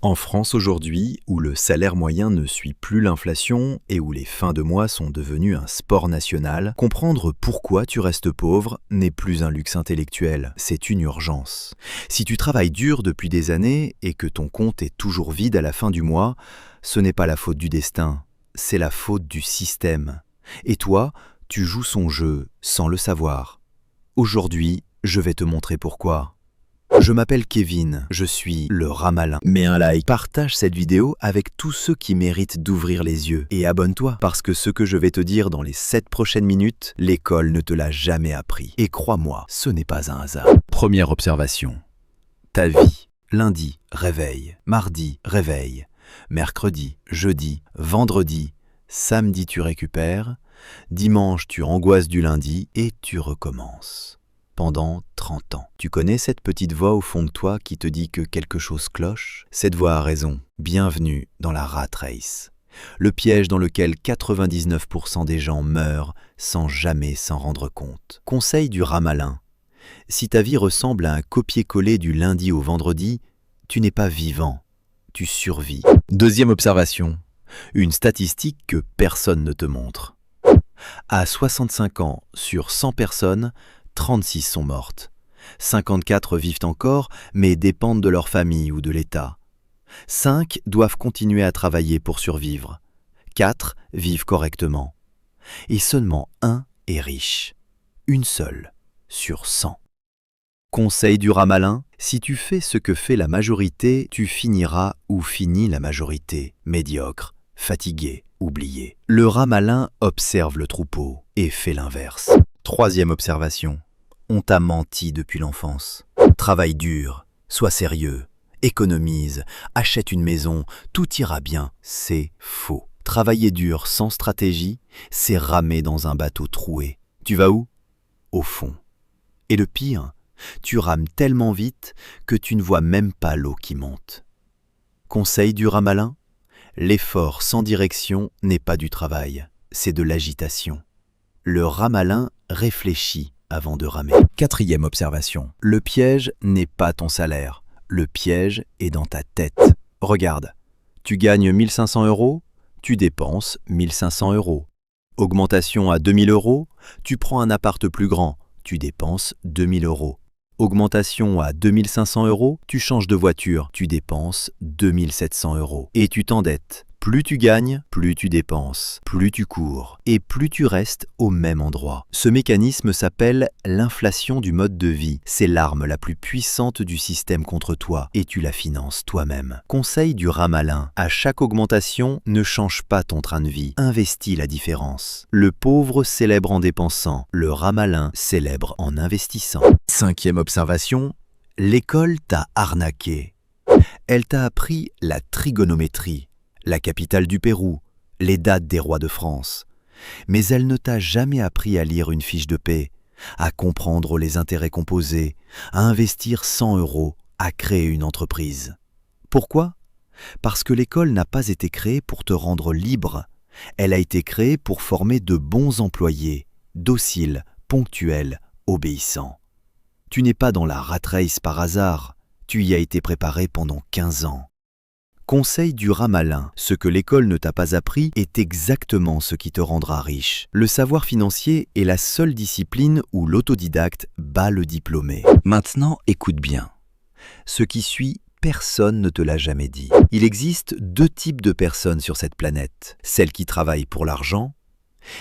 En France aujourd'hui, où le salaire moyen ne suit plus l'inflation et où les fins de mois sont devenus un sport national, comprendre pourquoi tu restes pauvre n'est plus un luxe intellectuel, c'est une urgence. Si tu travailles dur depuis des années et que ton compte est toujours vide à la fin du mois, ce n'est pas la faute du destin, c'est la faute du système. Et toi, tu joues son jeu sans le savoir. Aujourd'hui, je vais te montrer pourquoi. Je m'appelle Kevin, je suis le rat malin. Mets un like, partage cette vidéo avec tous ceux qui méritent d'ouvrir les yeux. Et abonne-toi, parce que ce que je vais te dire dans les 7 prochaines minutes, l'école ne te l'a jamais appris. Et crois-moi, ce n'est pas un hasard. Première observation. Ta vie. Lundi, réveil. Mardi, réveil. Mercredi, jeudi, vendredi. Samedi, tu récupères. Dimanche, tu angoisses du lundi et tu recommences. Pendant 30 ans. Tu connais cette petite voix au fond de toi qui te dit que quelque chose cloche? Cette voix a raison. Bienvenue dans la rat race. Le piège dans lequel 99% des gens meurent sans jamais s'en rendre compte. Conseil du rat malin. Si ta vie ressemble à un copier-coller du lundi au vendredi, tu n'es pas vivant, tu survis. Deuxième observation. Une statistique que personne ne te montre. À 65 ans sur 100 personnes, 36 sont mortes. 54 vivent encore, mais dépendent de leur famille ou de l'État. 5 doivent continuer à travailler pour survivre. 4 vivent correctement. Et seulement 1 est riche. Une seule sur 100. Conseil du rat malin, si tu fais ce que fait la majorité, tu finiras où finit la majorité. Médiocre, fatigué, oublié. Le rat malin observe le troupeau et fait l'inverse. Troisième observation. On t'a menti depuis l'enfance. Travaille dur, sois sérieux, économise, achète une maison, tout ira bien. C'est faux. Travailler dur sans stratégie, c'est ramer dans un bateau troué. Tu vas où? Au fond. Et le pire, tu rames tellement vite que tu ne vois même pas l'eau qui monte. Conseil du rat malin? L'effort sans direction n'est pas du travail, c'est de l'agitation. Le rat malin réfléchit avant de ramer. Quatrième observation. Le piège n'est pas ton salaire. Le piège est dans ta tête. Regarde, tu gagnes 1500 €, tu dépenses 1500 €. Augmentation à 2000 €, tu prends un appart plus grand, tu dépenses 2000 €. Augmentation à 2500 €, tu changes de voiture, tu dépenses 2700 €. Et tu t'endettes. Plus tu gagnes, plus tu dépenses, plus tu cours et plus tu restes au même endroit. Ce mécanisme s'appelle l'inflation du mode de vie. C'est l'arme la plus puissante du système contre toi et tu la finances toi-même. Conseil du rat malin, à chaque augmentation, ne change pas ton train de vie, investis la différence. Le pauvre célèbre en dépensant, le rat malin célèbre en investissant. Cinquième observation, l'école t'a arnaqué. Elle t'a appris la trigonométrie, la capitale du Pérou, les dates des rois de France. Mais elle ne t'a jamais appris à lire une fiche de paie, à comprendre les intérêts composés, à investir 100 €, à créer une entreprise. Pourquoi? Parce que l'école n'a pas été créée pour te rendre libre. Elle a été créée pour former de bons employés, dociles, ponctuels, obéissants. Tu n'es pas dans la rat race par hasard, tu y as été préparé pendant 15 ans. Conseil du rat malin, ce que l'école ne t'a pas appris est exactement ce qui te rendra riche. Le savoir financier est la seule discipline où l'autodidacte bat le diplômé. Maintenant, écoute bien. Ce qui suit, personne ne te l'a jamais dit. Il existe 2 types de personnes sur cette planète. Celles qui travaillent pour l'argent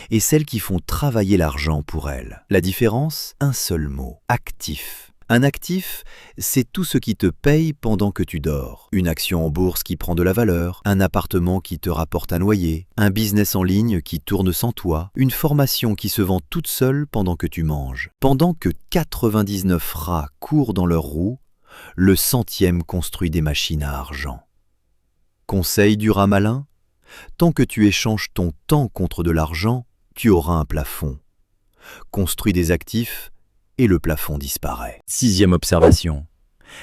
et celles qui font travailler l'argent pour elles. La différence, un seul mot, actif. Un actif, c'est tout ce qui te paye pendant que tu dors. Une action en bourse qui prend de la valeur, un appartement qui te rapporte un loyer, un business en ligne qui tourne sans toi, une formation qui se vend toute seule pendant que tu manges. Pendant que 99 rats courent dans leur roue, le 100e construit des machines à argent. Conseil du rat malin? Tant que tu échanges ton temps contre de l'argent, tu auras un plafond. Construis des actifs, et le plafond disparaît. Sixième observation.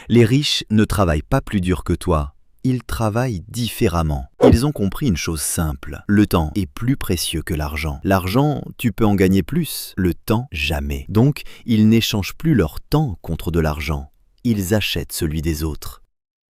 Les riches ne travaillent pas plus dur que toi, ils travaillent différemment. Ils ont compris une chose simple, le temps est plus précieux que l'argent. L'argent, tu peux en gagner plus, le temps, jamais. Donc, ils n'échangent plus leur temps contre de l'argent, ils achètent celui des autres.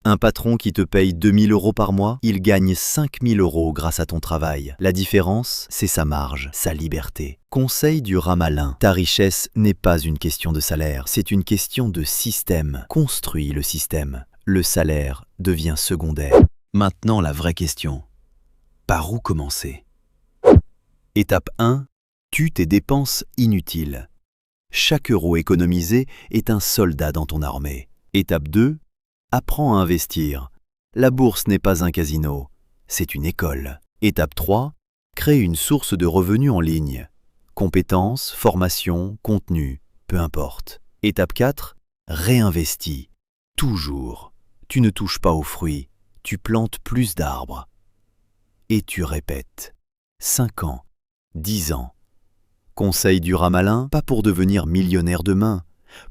Un patron qui te paye 2000 € par mois, il gagne 5000 € grâce à ton travail. La différence, c'est sa marge, sa liberté. Conseil du rat malin. Ta richesse n'est pas une question de salaire, c'est une question de système. Construis le système. Le salaire devient secondaire. Maintenant, la vraie question. Par où commencer? Étape 1. Tue tes dépenses inutiles. Chaque euro économisé est un soldat dans ton armée. Étape 2. Apprends à investir. La bourse n'est pas un casino, c'est une école. Étape 3. Crée une source de revenus en ligne. Compétences, formation, contenu, peu importe. Étape 4. Réinvestis. Toujours. Tu ne touches pas aux fruits, tu plantes plus d'arbres. Et tu répètes. 5 ans, 10 ans. Conseil du rat malin, pas pour devenir millionnaire demain,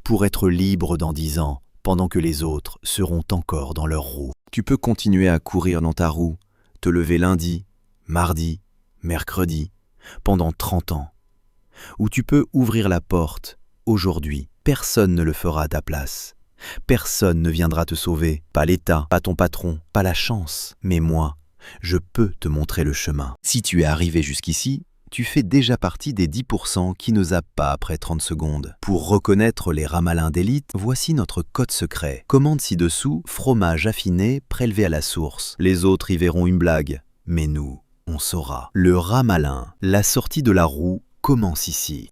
pour être libre dans 10 ans, pendant que les autres seront encore dans leur roue. Tu peux continuer à courir dans ta roue, te lever lundi, mardi, mercredi, pendant 30 ans. Ou tu peux ouvrir la porte, aujourd'hui. Personne ne le fera à ta place. Personne ne viendra te sauver, pas l'État, pas ton patron, pas la chance, mais moi, je peux te montrer le chemin. Si tu es arrivé jusqu'ici, tu fais déjà partie des 10% qui ne zappent pas après 30 secondes. Pour reconnaître les rats malins d'élite, voici notre code secret. Commande ci-dessous, fromage affiné prélevé à la source. Les autres y verront une blague, mais nous, on saura. Le rat malin, la sortie de la roue commence ici.